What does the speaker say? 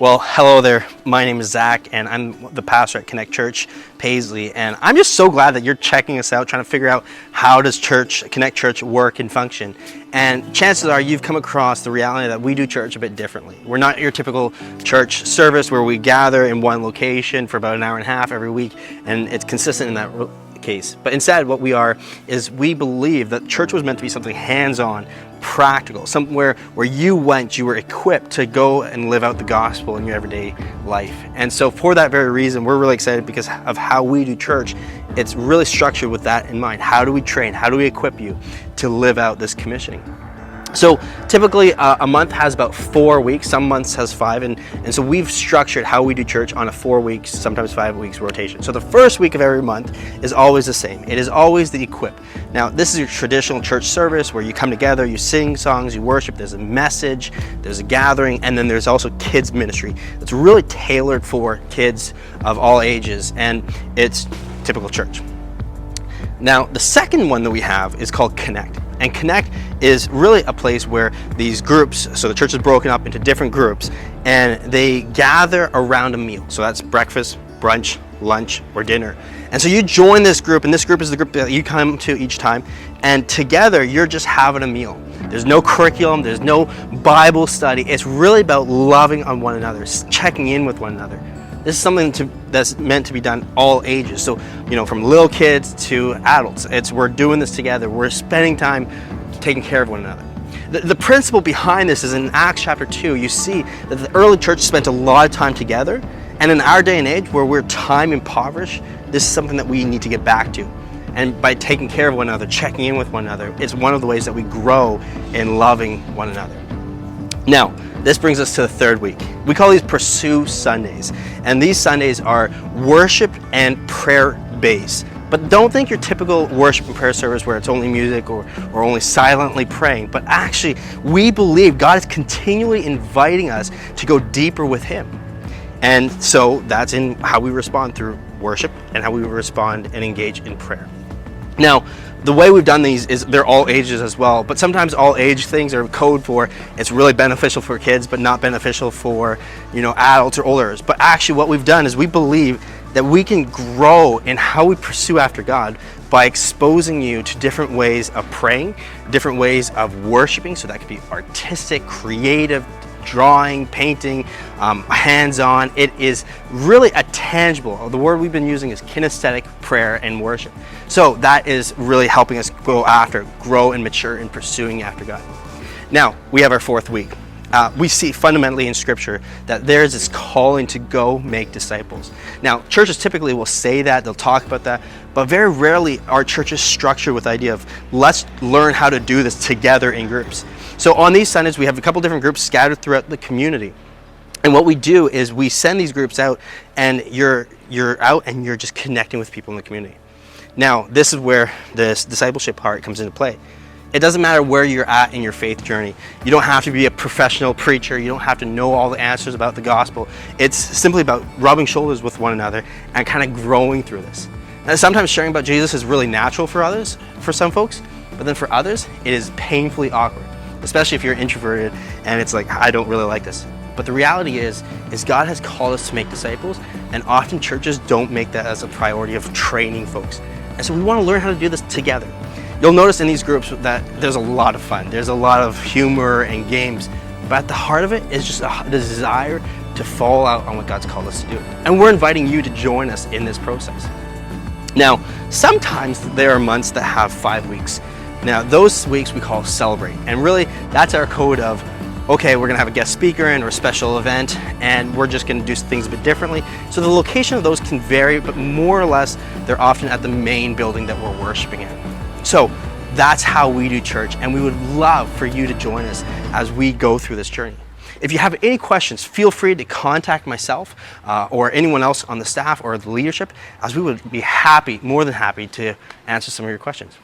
Well, hello there. My name is Zach, and I'm the pastor at Connect Church, Paisley. And I'm just so glad that you're checking us out, trying to figure out how does Connect Church work and function. And chances are you've come across the reality that we do church a bit differently. We're not your typical church service where we gather in one location for about an hour and a half every week, and it's consistent in that case. But instead, what we are is we believe that church was meant to be something hands-on, practical, somewhere where you were equipped to go and live out the gospel in your everyday life. And so for that very reason, we're really excited because of how we do church. It's really structured with that in mind. How do we train? How do we equip you to live out this commissioning? So typically a month has about 4 weeks, some months has 5, and so we've structured how we do church on a 4 weeks, sometimes 5 weeks rotation. So the first week of every month is always the same. It is always the equip. Now this is your traditional church service where you come together, you sing songs, you worship, there's a message, there's a gathering, and then there's also kids ministry. It's really tailored for kids of all ages, and it's typical church. Now the second one that we have is called Connect. And Connect is really a place where these groups, so the church is broken up into different groups, and they gather around a meal. So that's breakfast, brunch, lunch, or dinner. And so you join this group, and this group is the group that you come to each time, and together you're just having a meal. There's no curriculum, there's no Bible study. It's really about loving on one another, checking in with one another. This is something that's meant to be done all ages. So, from little kids to adults, we're doing this together. We're spending time taking care of one another. The principle behind this is in Acts chapter 2, you see that the early church spent a lot of time together. And in our day and age where we're time impoverished, this is something that we need to get back to. And by taking care of one another, checking in with one another, it's one of the ways that we grow in loving one another. Now, this brings us to the third week. We call these Pursue Sundays. And these Sundays are worship and prayer based. But don't think your typical worship and prayer service where it's only music or only silently praying. But actually, we believe God is continually inviting us to go deeper with Him. And so that's in how we respond through worship and how we respond and engage in prayer. Now, the way we've done these is they're all ages as well, but sometimes all age things are code for it's really beneficial for kids but not beneficial for adults or olders. But actually what we've done is we believe that we can grow in how we pursue after God by exposing you to different ways of praying, different ways of worshiping. So that could be artistic, creative, drawing, painting, hands-on. It is really a tangible, the word we've been using is kinesthetic prayer and worship. So that is really helping us grow and mature in pursuing after God. Now, we have our fourth week. We see fundamentally in Scripture that there's this calling to go make disciples. Now, churches typically will say that, they'll talk about that, but very rarely are churches structured with the idea of let's learn how to do this together in groups. So on these Sundays, we have a couple different groups scattered throughout the community. And what we do is we send these groups out, and you're out and you're just connecting with people in the community. Now, this is where this discipleship part comes into play. It doesn't matter where you're at in your faith journey. You don't have to be a professional preacher. You don't have to know all the answers about the gospel. It's simply about rubbing shoulders with one another and kind of growing through this. Now, sometimes sharing about Jesus is really natural for some folks, but then for others, it is painfully awkward, especially if you're introverted and it's like, I don't really like this. But the reality is God has called us to make disciples, and often churches don't make that as a priority of training folks. And so we want to learn how to do this together. You'll notice in these groups that there's a lot of fun. There's a lot of humor and games. But at the heart of it is just the desire to fall out on what God's called us to do. And we're inviting you to join us in this process. Now, sometimes there are months that have 5 weeks. Now, those weeks we call Celebrate. And really, that's our code of, okay, we're gonna have a guest speaker and or a special event, and we're just gonna do things a bit differently. So the location of those can vary, but more or less, they're often at the main building that we're worshiping in. So that's how we do church, and we would love for you to join us as we go through this journey. If you have any questions, feel free to contact myself or anyone else on the staff or the leadership, as we would be more than happy to answer some of your questions.